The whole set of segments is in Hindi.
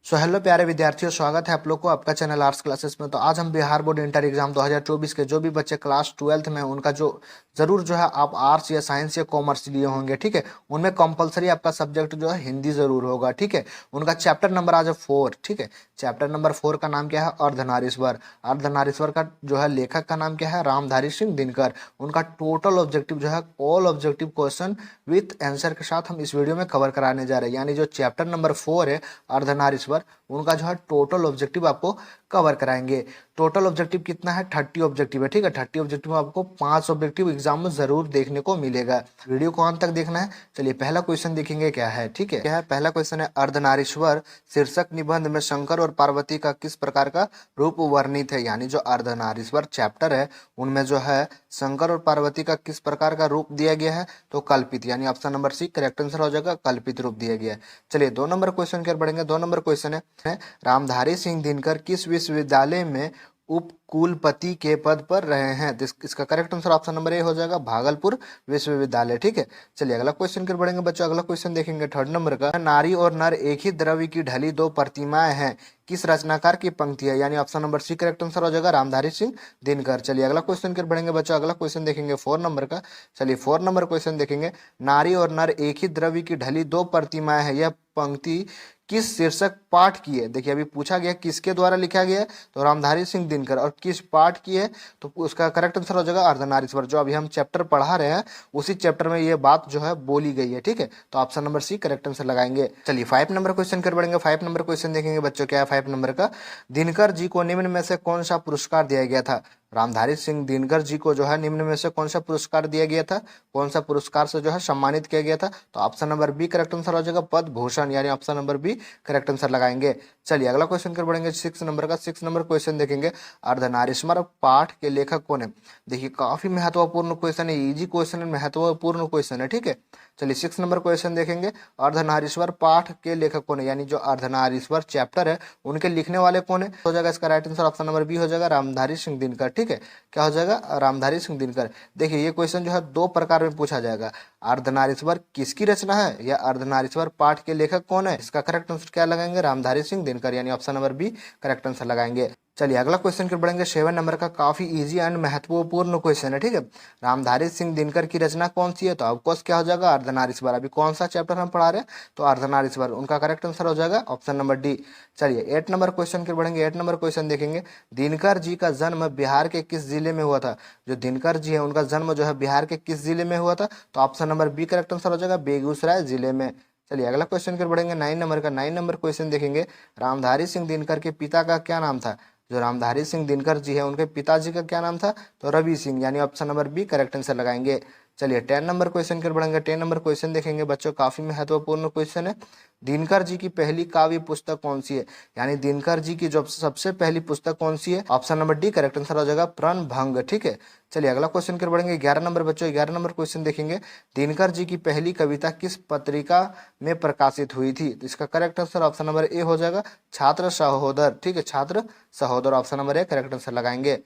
सो हेलो प्यारे विद्यार्थियों, स्वागत है आप लोग को आपका चैनल आर्ट्स क्लासेस में। तो आज हम बिहार बोर्ड इंटर एग्जाम 2024 के जो भी बच्चे क्लास 12th में उनका जो जरूर जो है आप आर्ट्स या साइंस या कॉमर्स लिए होंगे, ठीक है, उनमें कंपलसरी आपका सब्जेक्ट जो है हिंदी जरूर होगा, ठीक है। उनका चैप्टर नंबर आज है 4, ठीक है। चैप्टर नंबर 4 का नाम क्या है? अर्धनारीश्वर। अर्धनारीश्वर का जो है लेखक का नाम क्या है? रामधारी सिंह दिनकर। उनका टोटल ऑब्जेक्टिव जो है all objective question with answer के साथ हम इस वीडियो में कवर कराने जा रहे हैं। यानी जो चैप्टर नंबर 4 है अर्धनारीश्वर, उनका जो है टोटल ऑब्जेक्टिव आपको कवर कराएंगे। टोटल ऑब्जेक्टिव कितना है? 30 ऑब्जेक्टिव है, ठीक है। 30 ऑब्जेक्टिव में आपको 5 ऑब्जेक्टिव एग्जाम में जरूर देखने को मिलेगा। वीडियो को अंत तक देखना है। चलिए पहला क्वेश्चन देखेंगे क्या है, ठीक है। क्या है पहला क्वेश्चन? है अर्धनारीश्वर शीर्षक निबंध में शंकर और पार्वती का किस प्रकार का रूप वर्णित है। यानी जो अर्धनारीश्वर चैप्टर है उनमें जो है शंकर और पार्वती का किस प्रकार का रूप दिया गया है? तो कल्पित, यानी option number C correct answer हो जाएगा, कल्पित रूप दिया गया है। चलिए 2 नंबर क्वेश्चन की ओर बढ़ेंगे। 2 नंबर क्वेश्चन है रामधारी सिंह दिनकर किस विश्वविद्यालय में उप कुलपति के पद पर रहे हैं? इसका correct answer option number A हो जाएगा, भागलपुर विश्वविद्यालय, ठीक है। चलिए अगला क्वेश्चन की ओर बढ़ेंगे बच्चों। अगला क्वेश्चन देखेंगे 3rd नंबर का। नारी और नर एक ही द्रव्य की ढली 2 प्रतिमाएं हैं, किस रचनाकार की पंक्ति है? यानी option number C correct answer हो जाएगा, रामधारी सिंह दिनकर। चलिए अगला क्वेश्चन की ओर बढ़ेंगे बच्चों। अगला क्वेश्चन देखेंगे 4 नंबर का। चलिए 4 नंबर क्वेश्चन देखेंगे। नारी और नर एक ही द्रव्य की ढली 2 प्रतिमाएं हैं, यह पंक्ति किस शीर्षक पाठ की है? देखिए अभी पूछा गया किसके द्वारा लिखा गया है, तो रामधारी सिंह दिनकर। और किस पाठ की है? तो उसका करेक्ट आंसर हो जाएगा अर्धनारीश्वर। जो अभी हम चैप्टर पढ़ा रहे हैं उसी चैप्टर में ये बात जो है बोली गई है, ठीक है। तो option number C correct answer लगाएंगे। चलिए 5 नंबर क्वेश्चन कर बढ़ेंगे। 5 नंबर क्वेश्चन देखेंगे बच्चों। क्या है 5 नंबर का? दिनकर जी को निम्न में से कौन सा पुरस्कार दिया गया था? रामधारी सिंह दिनकर जी को जो है निम्न में से कौन सा पुरस्कार दिया गया था? कौन सा पुरस्कार से जो है सम्मानित किया गया था? तो option number B correct answer हो जाएगा, पद्म भूषण, यानी option number B correct answer लगाएंगे। चलिए अगला क्वेश्चन कर बढ़ेंगे 6 नंबर का। 6 नंबर क्वेश्चन देखेंगे। अर्धनारीश्वर पाठ के लेखक कौन है? देखिए काफी महत्वपूर्ण क्वेश्चन है, इजी क्वेश्चन है, महत्वपूर्ण क्वेश्चन है, ठीक है। चलिए 6 नंबर क्वेश्चन देखेंगे। अर्धनारीश्वर पाठ के लेखक कौन है? यानी जो अर्धनारीश्वर चैप्टर है उनके लिखने वाले कौन है? हो जाएगा इसका right answer option number B हो जाएगा, रामधारी सिंह दिनकर, ठीक है। क्या हो जाएगा? रामधारी सिंह दिनकर। देखिए ये क्वेश्चन जो है 2 प्रकार में पूछा जाएगा। अर्धनारीश्वर किसकी रचना है, या अर्धनारीश्वर पाठ के लेखक कौन है? इसका करेक्ट आंसर क्या लगाएंगे? रामधारी सिंह दिनकर, यानी option number B correct answer लगाएंगे। चलिए अगला क्वेश्चन की बढ़ेंगे 7 नंबर का। काफी इजी एंड महत्वपूर्ण क्वेश्चन है, ठीक है। रामधारी सिंह दिनकर की रचना कौन सी है? तो ऑफकोर्स क्या हो जाएगा? अर्धनारीश्वर। अभी कौन सा चैप्टर हम पढ़ा रहे हैं? तो अर्धनारीश्वर। उनका करेक्ट आंसर हो जाएगा ऑप्शन नंबर डी। चलिए 8 नंबर क्वेश्चन की बढ़ेंगे। 8 नंबर क्वेश्चन देखेंगे। दिनकर जी का जन्म बिहार के किस जिले में हुआ था? जो दिनकर जी है उनका जन्म जो है बिहार के किस जिले में हुआ था? तो option number B correct answer हो जाएगा, बेगूसराय जिले में। चलिए अगला क्वेश्चन की बढ़ेंगे 9 नंबर का। 9 नंबर क्वेश्चन देखेंगे। रामधारी सिंह दिनकर के पिता का क्या नाम था? जो रामधारी सिंह दिनकर जी है उनके पिताजी का क्या नाम था? तो रवि सिंह, यानी option number B correct answer लगाएंगे। चलिए 10 नंबर क्वेश्चन की ओर बढ़ेंगे। 10 नंबर क्वेश्चन देखेंगे बच्चों, काफी महत्वपूर्ण क्वेश्चन है। दिनकर जी की पहली काव्य पुस्तक कौन सी है? यानी दिनकर जी की जो सबसे पहली पुस्तक कौन सी है? Option number D correct answer हो जाएगा, प्रणभंग, ठीक है। चलिए अगला क्वेश्चन की ओर बढ़ेंगे। 11 नंबर बच्चों, 11 नंबर क्वेश्चन देखेंगे। दिनकर जी की पहली कविता किस पत्रिका में प्रकाशित हुई थी? तो इसका correct answer option number A हो जाएगा, छात्र सहोदर, ठीक है, छात्र सहोदर, option number A correct answer लगाएंगे।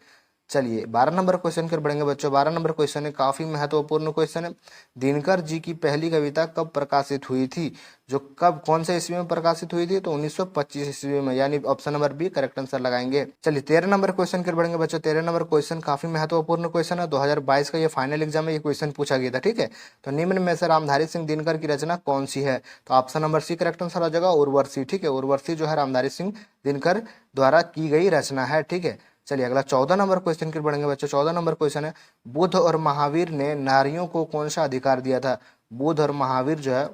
चलिए 12 नंबर क्वेश्चन कर बढ़ेंगे बच्चों। 12 नंबर क्वेश्चन है, काफी महत्वपूर्ण क्वेश्चन है। दिनकर जी की पहली कविता कब प्रकाशित हुई थी? जो कब कौन से ईस्वी में प्रकाशित हुई थी? तो 1925 ईस्वी में, यानी option number B correct answer लगाएंगे। चलिए 13 नंबर क्वेश्चन कर बढ़ेंगे बच्चों। 13 नंबर क्वेश्चन काफी महत्वपूर्ण क्वेश्चन है। 2022 का ये फाइनल एग्जाम में ये क्वेश्चन पूछा गया था, ठीक है। तो निम्न में से रामधारी सिंह दिनकर की रचना कौन सी है? तो option number C correct answer हो जाएगा, उर्वशी, ठीक है। उर्वशी जो है रामधारी सिंह दिनकर द्वारा की गई रचना है, ठीक है। चलिए अगला 14 नंबर क्वेश्चन की बढ़ेंगे बच्चों। 14 नंबर क्वेश्चन है। बुद्ध और महावीर ने नारियों को कौन सा अधिकार दिया था? बुद्ध और महावीर जो है,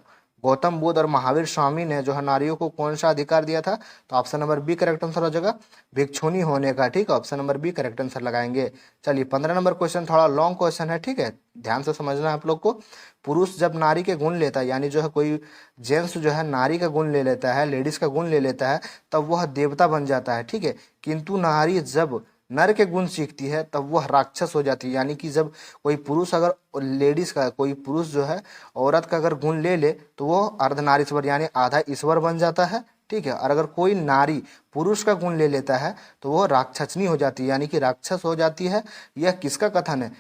गौतम बुद्ध और महावीर स्वामी ने जो है नारियों को कौन सा अधिकार दिया था? तो option number B correct answer हो जाएगा, भिक्षुणी होने का, ठीक है। Option number B correct answer लगाएंगे। चलिए 15 नंबर क्वेश्चन थोड़ा लॉन्ग क्वेश्चन है, ठीक है, ध्यान से समझना है आप लोग को। पुरुष जब नारी के गुण लेता है, यानी जो है कोई जेंट्स जो है नारी का गुण ले लेता है, लेडीज का गुण ले लेता है, तब वह देवता बन जाता है, ठीक है। किंतु नारी जब नर के गुण सीखती है तब वह राक्षस हो जाती है। यानी कि जब कोई पुरुष अगर लेडीज का, कोई पुरुष जो है औरत का अगर गुण ले ले तो वो अर्धनारीश्वर यानी आधा ईश्वर बन जाता है, ठीक है। और अगर कोई नारी पुरुष का गुण ले लेता है तो वो राक्षसनी हो जाती है, यानी कि राक्षस हो जाती है। यह किसका कथन है?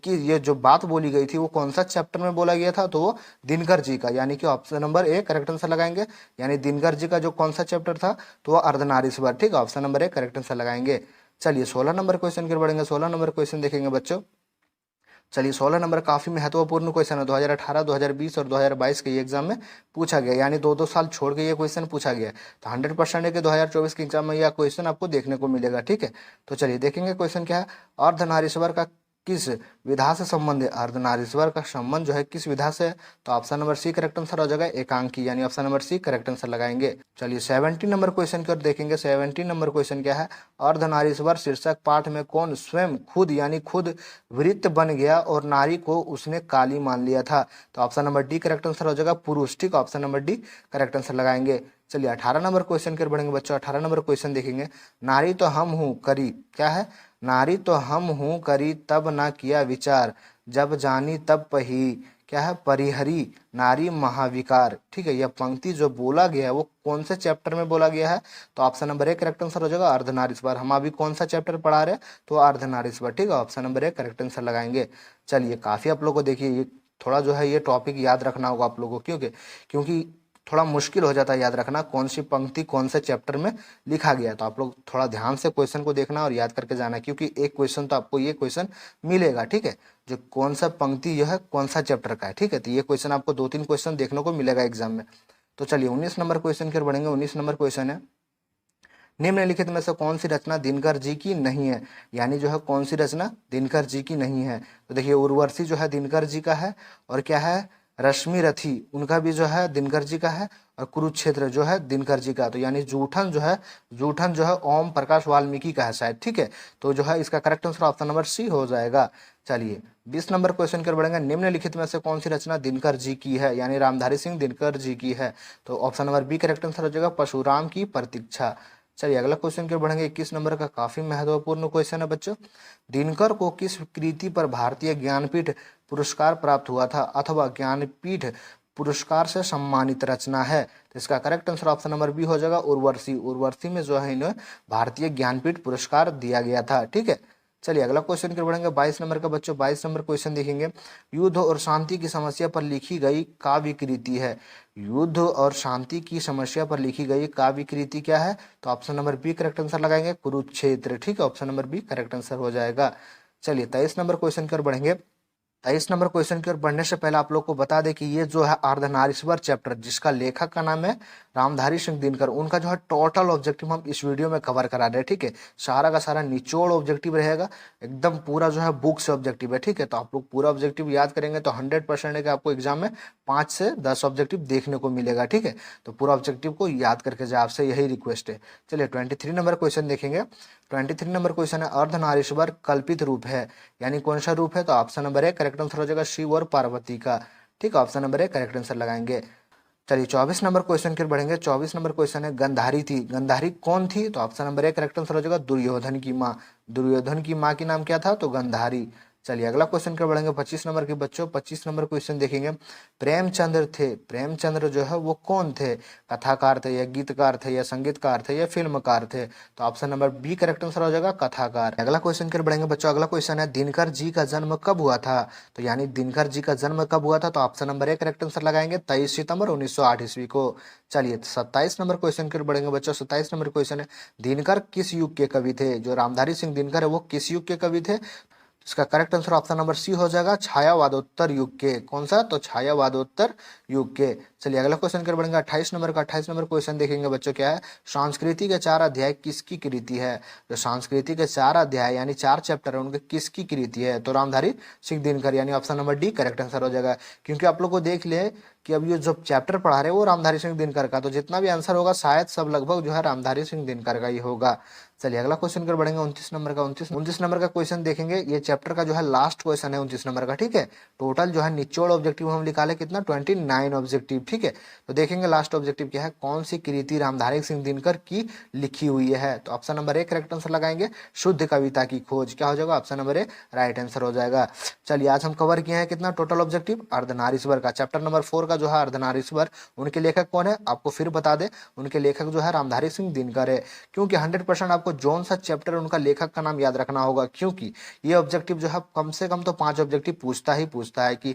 ये जो बात बोली गई थी वो कौन सा चैप्टर में बोला गया था? तो वो दिनकर जी का, यानी कि option number A correct answer लगाएंगे। यानी दिनकर जी का जो कौन सा चैप्टर था? तो वो अर्धनारीश्वर, ठीक है। Option number A correct answer लगाएंगे। चलिए 16 नंबर क्वेश्चन की ओर बढ़ेंगे। 16 नंबर क्वेश्चन देखेंगे बच्चों। चलिए 16 नंबर काफी महत्वपूर्ण क्वेश्चन है। 2018, 2020 और 2022 के एग्जाम में पूछा गया, यानी दो दो साल छोड़ के ये क्वेश्चन पूछा गया। तो 100% है कि 2024 के एग्जाम में यह क्वेश्चन आपको देखने को मिलेगा, ठीक है। तो चलिए देखेंगे क्वेश्चन क्या है। अर्धनारीश्वर का किस विधा से संबंध है? अर्धनारीश्वर का संबंध जो है किस विधा से है? तो option number C correct answer हो जाएगा, एकांकी, यानी option number C correct answer लगाएंगे। चलिए 17 नंबर क्वेश्चन की ओर देखेंगे। 17 नंबर क्वेश्चन क्या है? अर्धनारीश्वर शीर्षक पाठ में कौन स्वयं खुद, यानी खुद वृत्त बन गया और नारी को उसने काली मान लिया था? तो option number D correct answer हो जाएगा, पुरुष, ठीक। Option number D correct answer लगाएंगे। चलिए 18 नंबर क्वेश्चन की ओर बढ़ेंगे बच्चों। 18 नंबर क्वेश्चन देखेंगे। नारी तो हम हूँ करी, क्या है? नारी तो हम हूँ करी तब ना किया विचार, जब जानी तब पही, क्या है? परिहरी नारी महाविकार, ठीक है। यह पंक्ति जो बोला गया है वो कौन से चैप्टर में बोला गया है? तो option number A correct answer हो जाएगा, अर्धनारीश्वर। हम अभी कौन सा चैप्टर पढ़ा रहे हैं? तो अर्धनारीश्वर, ठीक है। Option number A correct answer लगाएंगे। चलिए काफी आप लोग को देखिए ये थोड़ा जो है ये टॉपिक याद रखना होगा आप लोगों को, क्योंकि क्योंकि थोड़ा मुश्किल हो जाता है याद रखना कौन सी पंक्ति कौन से चैप्टर में लिखा गया है। तो आप लोग थोड़ा ध्यान से क्वेश्चन को देखना और याद करके जाना, क्योंकि एक क्वेश्चन तो आपको ये क्वेश्चन मिलेगा, ठीक है, जो कौन सा पंक्ति यह है कौन सा चैप्टर का है, ठीक है। तो ये क्वेश्चन आपको 2-3 क्वेश्चन देखने को मिलेगा एग्जाम में। तो चलिए 19 नंबर क्वेश्चन की ओर बढ़ेंगे। 19 नंबर क्वेश्चन है, निम्नलिखित में से कौन सी रचना दिनकर जी की नहीं है? यानी जो है कौन सी रचना दिनकर जी की नहीं है? तो देखिए उर्वशी जो है दिनकर जी का है, और क्या है? रश्मि रथी उनका भी जो है दिनकर जी का है, और कुरुक्षेत्र जो है दिनकर जी का। तो यानी जूठन जो है ओम प्रकाश वाल्मीकि का है शायद, ठीक है। तो जो है इसका correct answer option number C हो जाएगा। चलिए 20 नंबर क्वेश्चन की ओर बढ़ेंगे। निम्नलिखित में से कौन सी रचना दिनकर जी की है? यानी रामधारी सिंह दिनकर जी की है। तो option number B correct answer हो जाएगा, परशुराम की प्रतीक्षा। चलिए अगला क्वेश्चन की ओर बढ़ेंगे। 21 नंबर का काफी महत्वपूर्ण क्वेश्चन है बच्चों। दिनकर को किस कृति पर भारतीय ज्ञानपीठ पुरस्कार प्राप्त हुआ था, अथवा ज्ञानपीठ पुरस्कार से सम्मानित रचना है? तो इसका correct answer option number B हो जाएगा, उर्वशी। उर्वशी में जो है इन्हें भारतीय ज्ञानपीठ पुरस्कार दिया गया था, ठीक है। चलिए अगला क्वेश्चन की ओर बढ़ेंगे। 22 नंबर का बच्चों 22 नंबर क्वेश्चन देखेंगे। युद्ध और शांति की समस्या पर लिखी गई काव्य कृति है। युद्ध और शांति की समस्या पर लिखी गई काव्य कृति क्या है? तो option number B correct answer लगाएंगे, कुरुक्षेत्र, ठीक है। Option number B correct answer हो जाएगा। चलिए 23 नंबर क्वेश्चन की ओर बढ़ेंगे। 23 नंबर क्वेश्चन की ओर बढ़ने से पहले आप लोग को बता दें कि ये जो है अर्धनारीश्वर चैप्टर, जिसका लेखक का नाम है रामधारी सिंह दिनकर, उनका जो है टोटल ऑब्जेक्टिव हम इस वीडियो में कवर करा रहे हैं, ठीक है। सारा का सारा निचोड़ ऑब्जेक्टिव रहेगा, एकदम पूरा जो है बुक से ऑब्जेक्टिव है, ठीक है। तो आप लोग पूरा ऑब्जेक्टिव याद करेंगे तो 100% है कि आपको एग्जाम में 5 से 10 ऑब्जेक्टिव देखने को मिलेगा, ठीक है। तो पूरा ऑब्जेक्टिव को याद करके जाए, आपसे यही रिक्वेस्ट है। चलिए 23 नंबर क्वेश्चन देखेंगे। 23 नंबर क्वेश्चन है, अर्धनारीश्वर कल्पित रूप है, यानी कौन सा रूप है? तो ऑप्शन नंबर है करेक्ट आंसर हो जाएगा, शिव और पार्वती का, ठीक है। ऑप्शन नंबर है करेक्ट आंसर लगाएंगे। चलिए 24 नंबर क्वेश्चन की ओर बढ़ेंगे। 24 नंबर क्वेश्चन है, गंधारी थी, गंधारी कौन थी? तो option number A correct answer हो जाएगा, दुर्योधन की माँ। दुर्योधन की माँ की नाम क्या था? तो गंधारी। चलिए अगला क्वेश्चन की ओर बढ़ेंगे। 25 नंबर के बच्चों 25 नंबर क्वेश्चन देखेंगे। प्रेमचंद्र थे, प्रेमचंद्र जो है वो कौन थे? कथाकार थे, या गीतकार थे, या संगीतकार थे, या फिल्मकार थे? तो option number B correct answer हो जाएगा, कथाकार। अगला क्वेश्चन की ओर बढ़ेंगे बच्चों। अगला क्वेश्चन है, दिनकर जी का जन्म कब हुआ था? तो यानी दिनकर जी का जन्म कब हुआ था? तो option number A correct answer लगाएंगे, 23 सितंबर 1908 ईस्वी को। चलिए 27 नंबर क्वेश्चन की ओर बढ़ेंगे बच्चों। 27 नंबर क्वेश्चन है, दिनकर किस युग के कवि थे? जो रामधारी सिंह दिनकर है वो किस युग के कवि थे? इसका correct answer option number C हो जाएगा, छायावादोत्तर युग के। कौन सा? तो छायावादोत्तर युग के। चलिए अगला क्वेश्चन कर बढ़ेंगे 28 नंबर का। 28 नंबर क्वेश्चन देखेंगे बच्चों, क्या है? संस्कृति के 4 अध्याय किसकी कृति है? जो संस्कृति के 4 अध्याय यानी 4 चैप्टर है उनके किसकी कृति है? तो रामधारी सिंह दिनकर, यानी option number D correct answer हो जाएगा। क्योंकि आप लोग को देख ले कि अब ये जो चैप्टर पढ़ा रहे हैं वो रामधारी सिंह दिनकर का, तो जितना भी आंसर होगा शायद सब लगभग जो है रामधारी सिंह दिनकर का ही होगा। चलिए अगला क्वेश्चन कर बढ़ेंगे 29 नंबर का। 29 नंबर का क्वेश्चन देखेंगे। ये चैप्टर का जो है लास्ट क्वेश्चन है 29 नंबर का, ठीक है। टोटल जो है निचोड़ ऑब्जेक्टिव हम निकाले कितना, 29 ऑब्जेक्टिव, ठीक है। तो देखेंगे लास्ट ऑब्जेक्टिव क्या है, कौन सी कृति रामधारी सिंह दिनकर की लिखी हुई है? तो option number A correct answer लगाएंगे, शुद्ध कविता की खोज। क्या हो जाएगा? Option number A right answer हो जाएगा। चलिए आज हम कवर किए हैं कितना टोटल ऑब्जेक्टिव, अर्धनारीश्वर का। चैप्टर नंबर 4 का का जो है अर्धनारीश्वर, उनके लेखक कौन है आपको फिर बता दे, उनके लेखक जो है रामधारी सिंह दिनकर है। क्योंकि 100% आपको जोन सा चैप्टर उनका लेखक का नाम याद रखना होगा, क्योंकि ये ऑब्जेक्टिव जो है कम से कम तो 5 ऑब्जेक्टिव पूछता है कि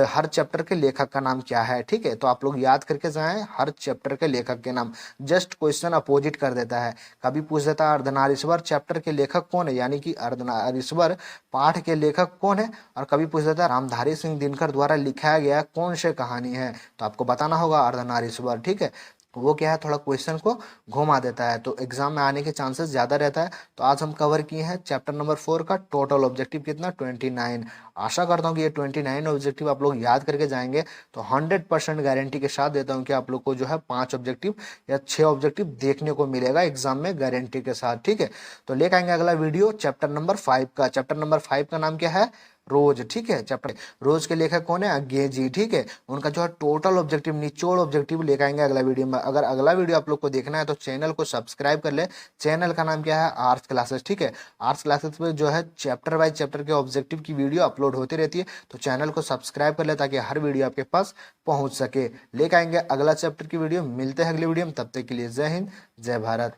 हर चैप्टर के लेखक का नाम क्या है। ठीक है, तो आप लोग याद करके जाएं हर चैप्टर के लेखक के नाम। जस्ट क्वेश्चन अपोजिट कर देता है, कभी पूछ देता है अर्धनारीश्वर चैप्टर के लेखक कौन है, यानी कि अर्धनारीश्वर पाठ के लेखक कौन है, और कभी पूछ देता है रामधारी सिंह दिनकर द्वारा लिखाया गया कौन सी कहानी है, तो आपको बताना होगा अर्धनारीश्वर। ठीक है, वो क्या है थोड़ा क्वेश्चन को घुमा देता है, तो एग्जाम में आने के चांसेस ज्यादा रहता है। तो आज हम कवर किए हैं चैप्टर नंबर 4 का टोटल ऑब्जेक्टिव कितना 29। आशा करता हूँ कि ये 29 ऑब्जेक्टिव आप लोग याद करके जाएंगे, तो 100% गारंटी के साथ देता हूँ कि आप लोग को जो है 5 ऑब्जेक्टिव या 6 ऑब्जेक्टिव देखने को मिलेगा एग्जाम में गारंटी के साथ। ठीक है, तो लेकर आएंगे अगला वीडियो चैप्टर नंबर 5 का। चैप्टर नंबर 5 का नाम क्या है, रोज। ठीक है, चैप्टर रोज के लेखक कौन है, अज्ञे जी। ठीक है, उनका जो है टोटल ऑब्जेक्टिव निचोड़ ऑब्जेक्टिव लेकर आएंगे अगला वीडियो में। अगर अगला वीडियो आप लोग को देखना है तो चैनल को सब्सक्राइब कर ले। चैनल का नाम क्या है, आर्ट्स क्लासेस। ठीक है, आर्ट्स क्लासेस में जो है चैप्टर वाइज चैप्टर के ऑब्जेक्टिव की वीडियो अपलोड होती रहती है, तो चैनल को सब्सक्राइब कर ले ताकि हर वीडियो आपके पास पहुंच सके। लेकर आएंगे अगला चैप्टर की वीडियो, मिलते हैं अगली वीडियो में, तब तक के लिए जय हिंद जय भारत।